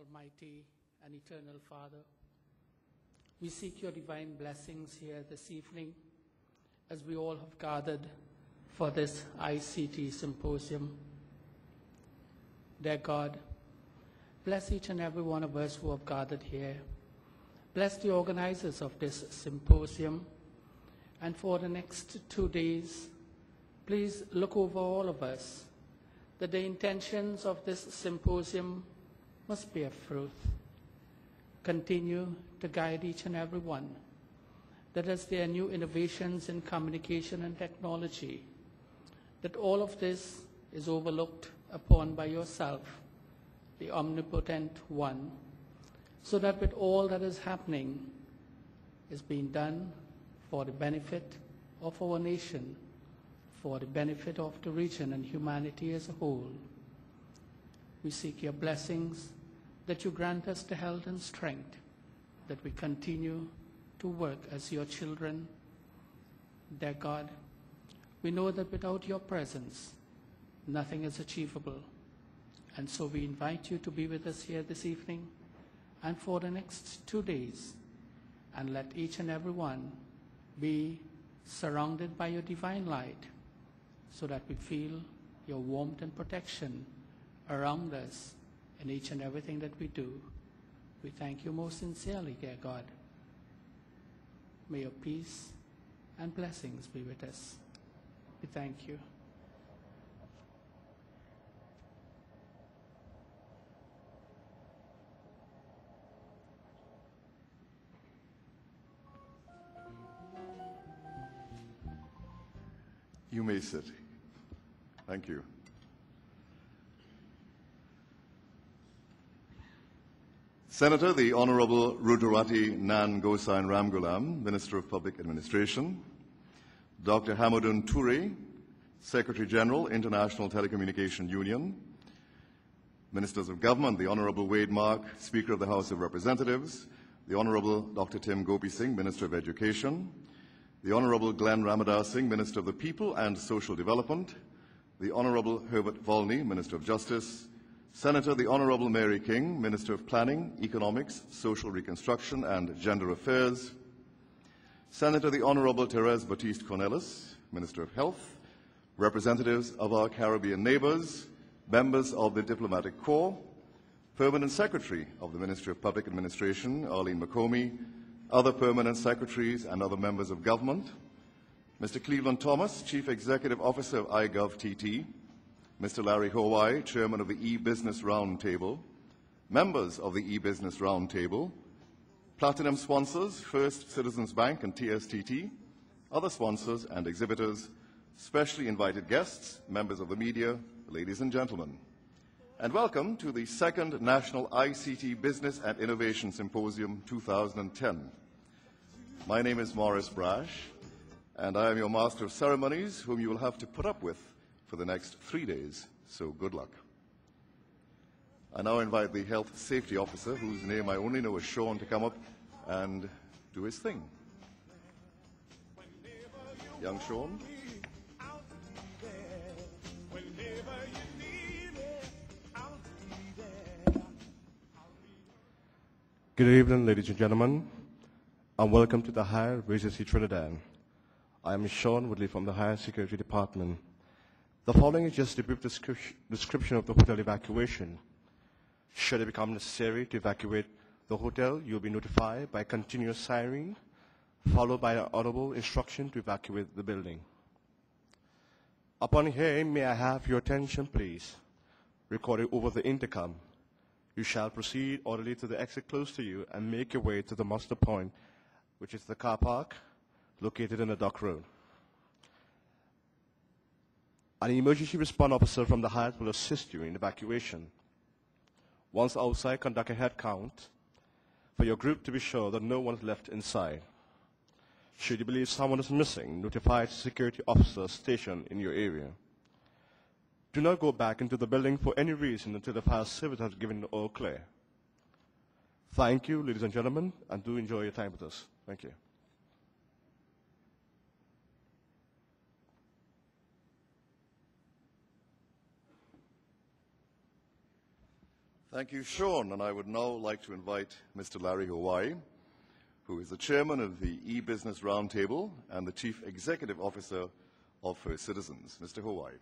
Almighty and Eternal Father, we seek your divine blessings here this evening as we all have gathered for this ICT Symposium. Dear God, bless each and every one of us who have gathered here. Bless the organizers of this symposium. And for the next 2 days, please look over all of us, that the intentions of this symposium must bear fruit. Continue to guide each and every one, that as there are new innovations in communication and technology, that all of this is overlooked upon by yourself, the omnipotent one, so that with all that is happening is being done for the benefit of our nation, for the benefit of the region and humanity as a whole. We seek your blessings, that you grant us the health and strength, that we continue to work as your children. Dear God, we know that without your presence, nothing is achievable. And so we invite you to be with us here this evening and for the next 2 days, and let each and every one be surrounded by your divine light, so that we feel your warmth and protection around us in each and everything that we do. We thank you most sincerely, dear God. May your peace and blessings be with us. We thank you. You may sit. Thank you. Senator, the Honorable Rudrati Nan Gosain Ramgoolam, Minister of Public Administration, Dr. Hamadun Toure, Secretary General, International Telecommunication Union, Ministers of Government, the Honorable Wade Mark, Speaker of the House of Representatives, the Honorable Dr. Tim Gopi Singh, Minister of Education, the Honorable Glenn Ramadas Singh, Minister of the People and Social Development, the Honorable Herbert Volney, Minister of Justice, Senator the Honorable Mary King, Minister of Planning, Economics, Social Reconstruction and Gender Affairs, Senator the Honorable Therese Batiste Cornelis, Minister of Health, representatives of our Caribbean neighbors, members of the Diplomatic Corps, Permanent Secretary of the Ministry of Public Administration, Arlene McComey, other permanent secretaries and other members of government, Mr. Cleveland Thomas, Chief Executive Officer of iGovTT, Mr. Larry Hawaii, Chairman of the E-Business Roundtable, members of the E-Business Roundtable, Platinum sponsors, First Citizens Bank and TSTT, other sponsors and exhibitors, specially invited guests, members of the media, ladies and gentlemen, and welcome to the second National ICT Business and Innovation Symposium 2010. My name is Morris Brash, and I am your Master of Ceremonies, whom you will have to put up with for the next 3 days, so good luck. I now invite the Health Safety Officer, whose name I only know as Sean, to come up and do his thing. Young Sean. Good evening, ladies and gentlemen, and welcome to the Higher Regency Trinidad. I am Sean Woodley from the Higher Security Department. The following is just a brief description of the hotel evacuation. Should it become necessary to evacuate the hotel, you'll be notified by continuous siren, followed by an audible instruction to evacuate the building. Upon hearing, may I have your attention, please? Recorded over the intercom. You shall proceed orderly to the exit close to you and make your way to the muster point, which is the car park located in the dock road. An emergency response officer from the Hyatt will assist you in evacuation. Once outside, conduct a head count for your group to be sure that no one is left inside. Should you believe someone is missing, notify the security officer stationed in your area. Do not go back into the building for any reason until the fire service has given the all clear. Thank you, ladies and gentlemen, and do enjoy your time with us. Thank you. Thank you, Sean. And I would now like to invite Mr. Larry Hawaii, who is the chairman of the e-Business Roundtable and the Chief Executive Officer of First Citizens. Mr. Hawaii.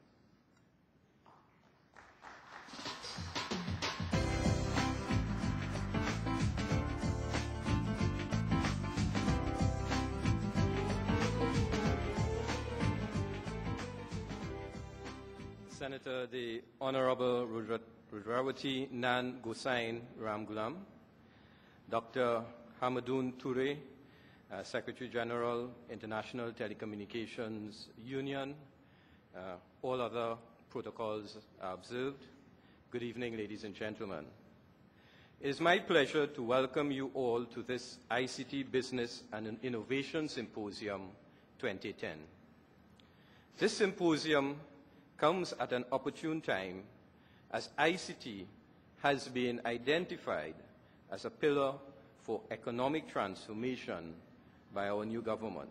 Senator, the Honorable Rudrawati Nan Gosain Ramgulam, Dr. Hamadoun Toure, Secretary General, International Telecommunications Union, all other protocols are observed. Good evening, ladies and gentlemen. It is my pleasure to welcome you all to this ICT Business and Innovation Symposium 2010. This symposium comes at an opportune time as ICT has been identified as a pillar for economic transformation by our new government.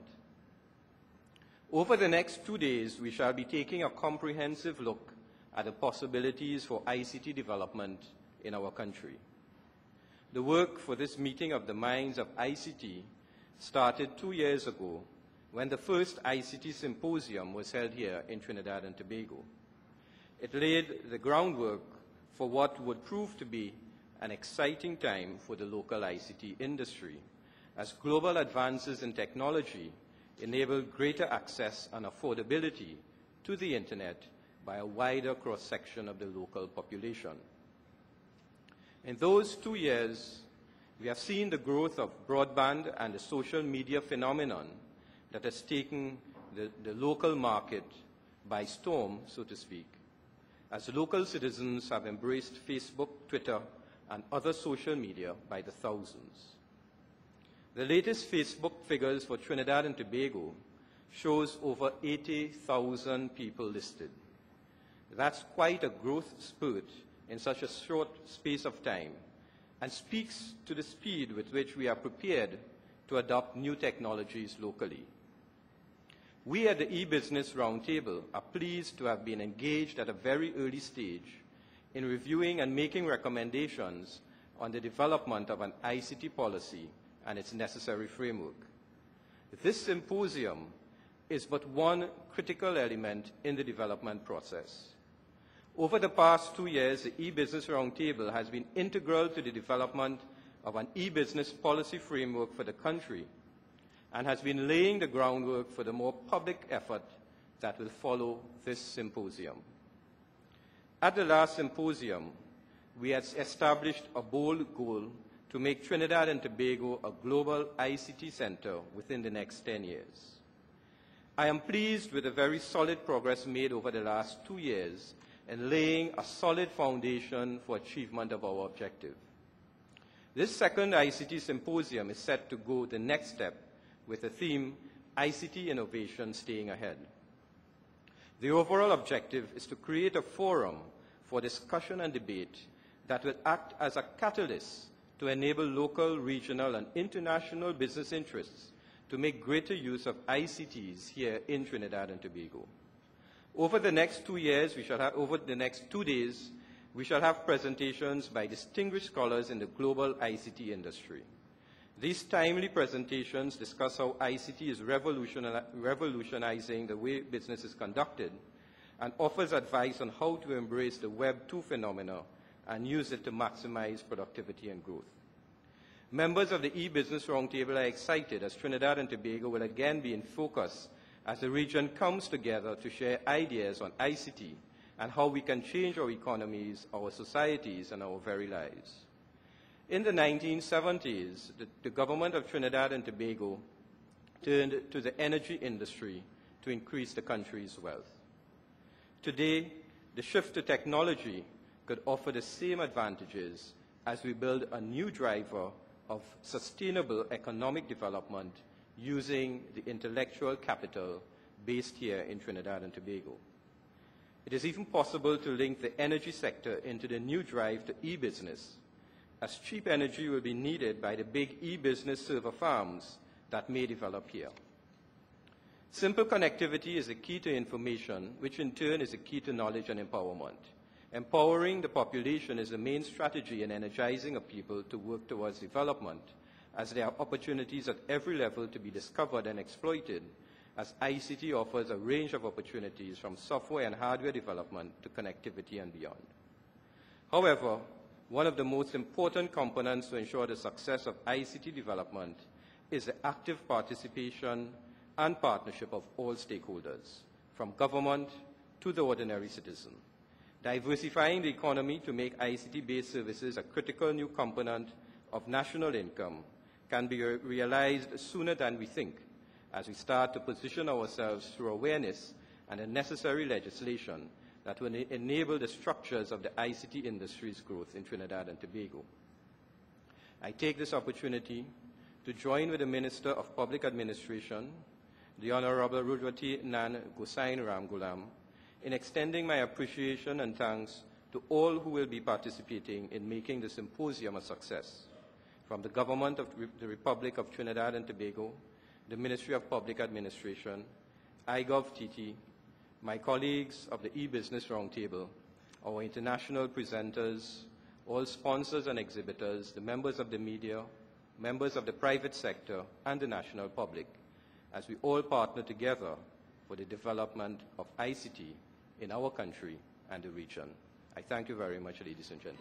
Over the next 2 days, we shall be taking a comprehensive look at the possibilities for ICT development in our country. The work for this meeting of the minds of ICT started 2 years ago when the first ICT Symposium was held here in Trinidad and Tobago. It laid the groundwork for what would prove to be an exciting time for the local ICT industry, as global advances in technology enable greater access and affordability to the Internet by a wider cross-section of the local population. In those 2 years, we have seen the growth of broadband and the social media phenomenon that has taken the local market by storm, so to speak, as local citizens have embraced Facebook, Twitter, and other social media by the thousands. The latest Facebook figures for Trinidad and Tobago shows over 80,000 people listed. That's quite a growth spurt in such a short space of time and speaks to the speed with which we are prepared to adopt new technologies locally. We at the e-Business Roundtable are pleased to have been engaged at a very early stage in reviewing and making recommendations on the development of an ICT policy and its necessary framework. This symposium is but one critical element in the development process. Over the past 2 years, the e-Business Roundtable has been integral to the development of an e-business policy framework for the country and has been laying the groundwork for the more public effort that will follow this symposium. At the last symposium, we had established a bold goal to make Trinidad and Tobago a global ICT center within the next 10 years. I am pleased with the very solid progress made over the last 2 years in laying a solid foundation for achievement of our objective. This second ICT symposium is set to go the next step with the theme, ICT Innovation Staying Ahead. The overall objective is to create a forum for discussion and debate that will act as a catalyst to enable local, regional, and international business interests to make greater use of ICTs here in Trinidad and Tobago. Over the next 2 years, over the next 2 days, we shall have presentations by distinguished scholars in the global ICT industry. These timely presentations discuss how ICT is revolutionizing the way business is conducted and offers advice on how to embrace the Web 2 phenomena and use it to maximize productivity and growth. Members of the e-Business Roundtable are excited as Trinidad and Tobago will again be in focus as the region comes together to share ideas on ICT and how we can change our economies, our societies, and our very lives. In the 1970s, the government of Trinidad and Tobago turned to the energy industry to increase the country's wealth. Today, the shift to technology could offer the same advantages as we build a new driver of sustainable economic development using the intellectual capital based here in Trinidad and Tobago. It is even possible to link the energy sector into the new drive to e-business, as cheap energy will be needed by the big e-business server farms that may develop here. Simple connectivity is the key to information, which in turn is the key to knowledge and empowerment. Empowering the population is the main strategy in energizing a people to work towards development, as there are opportunities at every level to be discovered and exploited, as ICT offers a range of opportunities from software and hardware development to connectivity and beyond. However, one of the most important components to ensure the success of ICT development is the active participation and partnership of all stakeholders, from government to the ordinary citizen. Diversifying the economy to make ICT-based services a critical new component of national income can be realized sooner than we think, as we start to position ourselves through awareness and the necessary legislation that will enable the structures of the ICT industry's growth in Trinidad and Tobago. I take this opportunity to join with the Minister of Public Administration, the Honorable Rudrawati Nan Gosain Ramgulam, in extending my appreciation and thanks to all who will be participating in making the symposium a success, from the Government of the Republic of Trinidad and Tobago, the Ministry of Public Administration, iGov-TT, my colleagues of the e-Business Roundtable, our international presenters, all sponsors and exhibitors, the members of the media, members of the private sector, and the national public, as we all partner together for the development of ICT in our country and the region. I thank you very much, ladies and gentlemen.